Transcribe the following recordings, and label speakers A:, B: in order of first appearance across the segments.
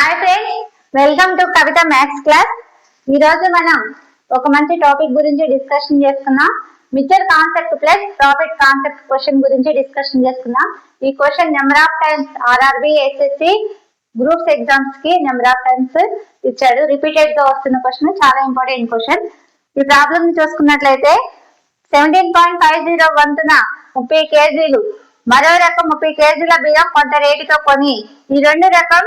A: Hi friends, welcome to Kavitha maths class. ఈ రోజు మనం ఒక మంచి టాపిక్ గురించి డిస్కషన్ చేసుకున్నాం. Mixture concept plus profit concept question గురించి డిస్కషన్ చేసుకున్నాం. ఈ question number of times RRB, SSC groups exams కి నెంబర్ ఆఫ్ టైమ్స్ ఇచ్చాడు. రిపీటెడ్ గా వస్తున్న క్వశ్చన్, చాలా ఇంపార్టెంట్ క్వశ్చన్. ఈ ప్రాబ్లమ్ ని చూసుకున్నట్లయితే 17.50 వంతున 30 కేజీలు మరో రకం 30 కేజీల బియ్యం కొంత రేటుతో కొని ఈ రెండు రకం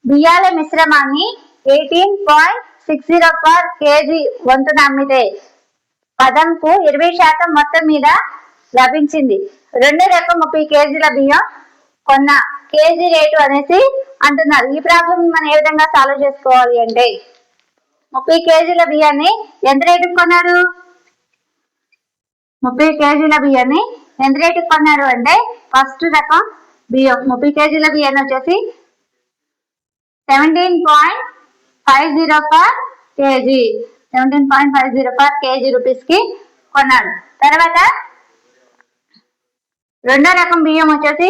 A: బియ్యాల మిశ్రమాన్ని 18.60 పర్ కేజీ వంతున అమ్మితే పదంకు 20% మొత్తం మీద లభించింది. రెండు రకం 30 కేజీల బియ్యం కొన్న కేజీ రేటు అనేసి అంటున్నారు. ఈ ప్రాబ్లం మనం ఏ విధంగా సాల్వ్ చేసుకోవాలి అంటే 30 కేజీల బియ్యాన్ని ఎంత రేటుకు కొన్నారు? 30 కేజీల బియ్యాన్ని ఎంత రేటుకు కొన్నారు అంటే ఫస్ట్ రకం బియ్యం 30 కేజీల బియ్యాన్ని వచ్చేసి 17.50 per KG 17.50 per KG rupees కి కొన్నాడు. తర్వాత రెండో రకం బియ్యం వచ్చేసి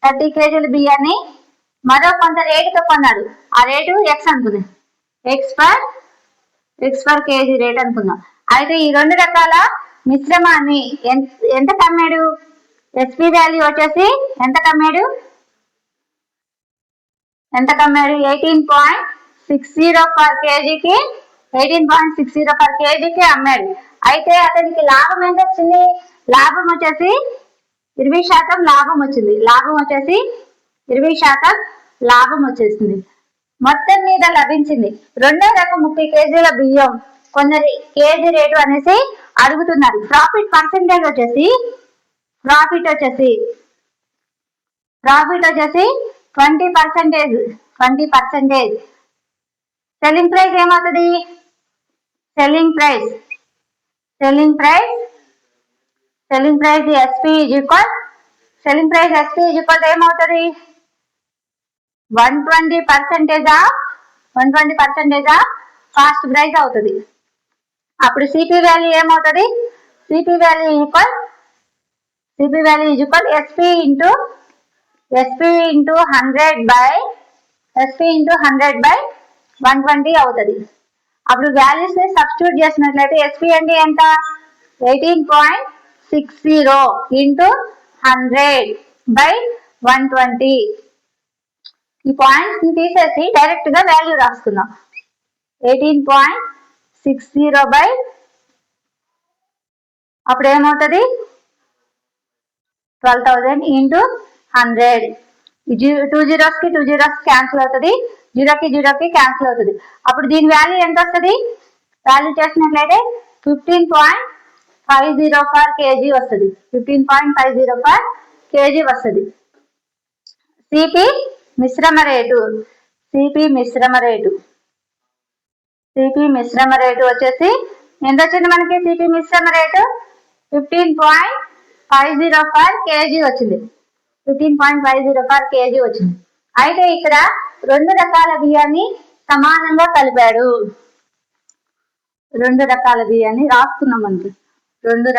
A: 30 కేజీల బియ్యాన్ని మరో కొంత రేటుతో కొన్నాడు. ఆ రేటు ఎక్స్ అనుకుంది, ఎక్స్ పర్ కేజీ రేట్ అనుకుందాం. అయితే ఈ రెండు రకాల మిశ్రమాన్ని ఎంత కమ్మాడు? ఎస్పీ వాల్యూ వచ్చేసి ఎంత కమ్మాడు? 18.60 పర్ కేజీకి 18.60 పర్ కేజీకి అమ్మాడు. అయితే అతనికి లాభం ఎంత వచ్చింది? లాభం వచ్చేసి 20% లాభం వచ్చింది. లాభం వచ్చేసి 20% లాభం వచ్చేసింది. మొత్తం మీద లభించింది. రెండో రకం 30 కేజీల బియ్యం కొందరి కేజీ రేటు అనేసి అడుగుతున్నారు. ప్రాఫిట్ పర్సెంటేజ్ వచ్చేసి 20%. సెల్లింగ్ ప్రైస్ ఏమవుతుంది? Selling price SP is equal ఏమవుతుంది? 120% ఆఫ్ కాస్ట్ ప్రైస్ అవుతుంది. అప్పుడు సిపి వాల్యూ ఏమవుతుంది? CP value equal SP into 100/120 అవుతుంది. అప్పుడు వాల్యూస్ ని సబ్స్టిట్యూట్ చేసినట్లయితే ఎస్పీ అంటే ఎంత? 18.60 ఇంటూ 100/120. ఈ పాయింట్స్ ని తీసేసి డైరెక్ట్ గా వాల్యూ రాసుకుందాం. 18.60 అప్పుడు ఏమవుతుంది? 12,000 ఇంటూ 100. 2 zeros కి క్యాన్సిల్ అవుతుంది, 0 కి క్యాన్సిల్ అవుతుంది. అప్పుడు దీని వాల్యూ ఎంత వస్తుంది? వాల్యూ చేసినట్లయితే 15.50 పర్ కేజీ వస్తుంది. 15.50 పర్ కేజీ వస్తుంది. సిపి మిశ్రమ రేటు వచ్చేసి ఎంత వచ్చింది మనకి? సిపి మిశ్రమ రేటు 15.50 పర్ కేజీ వచ్చింది. 15.50 పర్ కేజీ వచ్చింది. అయితే ఇక్కడ రెండు రకాల బియ్యాన్ని సమానంగా కలిపాడు. రెండు రకాల బియ్యాన్ని రాసుకున్నాం మనకి. రెండు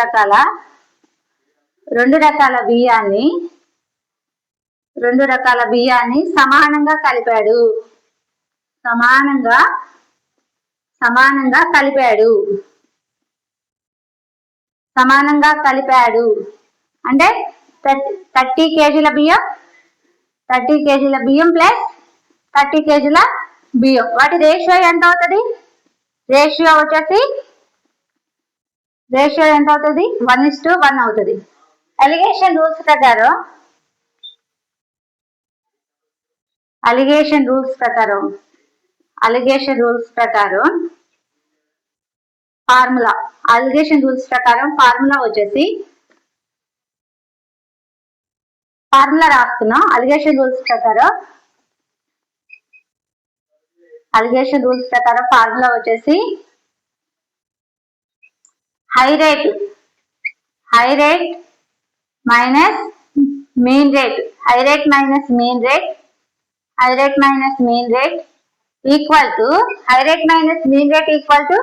A: రకాల బియ్యాన్ని సమానంగా కలిపాడు. సమానంగా కలిపాడు అంటే 30 కేజీల బియ్యం ప్లస్ 30 కేజీల బియ్యం, వాటి రేషియో ఎంత అవుతుంది? రేషియో ఎంత అవుతుంది? 1:1 అవుతుంది. అలిగేషన్ రూల్స్ ప్రకారం ఫార్ములా వచ్చేసి ఫార్ములా రాస్తున్నాం. అలిగేషన్ రూల్స్ ప్రకారం ఫార్ములా వచ్చేసి high rate minus mean rate equal to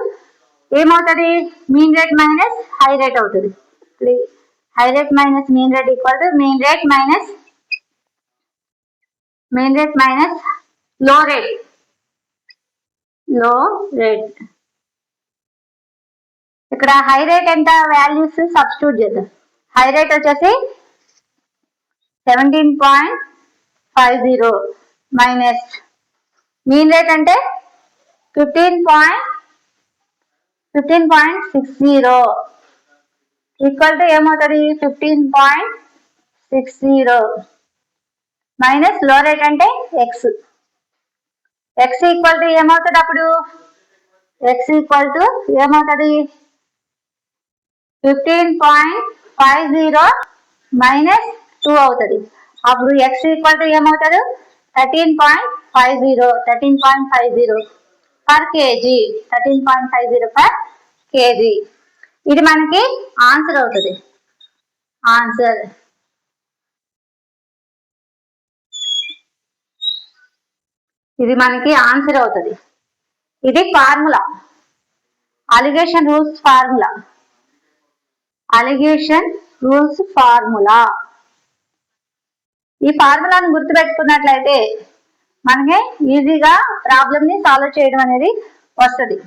A: ఏమవుతుంది? Mean rate minus high rate అవుతుంది. High rate minus mean rate equal to mean rate minus main rate minus low rate, low rate. ఇక్కడ high rate ఎంత values substitute చేద్దాం. High rate వచ్చేసి 17.50 minus mean rate అంటే 15.60 equal to ఏమవుతుంది 15.60 minus low rate అంటే X. X equal to ఏమవుతుంది అప్పుడు X equal to ఏమవుతుంది 15.50 మైనస్ 2 అవుతుంది. అప్పుడు ఎక్స్ ఈక్వల్ టు ఏమవుతుంది 13.50 పర్ కేజీ, 13.50 పర్ కేజీ. ఇది మనకి ఆన్సర్ అవుతుంది. ఆన్సర్ ఇది మనకి ఆన్సర్ అవుతుంది. ఇది formula, alligation rules formula, alligation rules formula. ఈ ఫార్ములాను గుర్తుపెట్టుకున్నట్లయితే మనకి ఈజీగా ప్రాబ్లమ్ ని సాల్వ్ చేయడం అనేది వస్తుంది.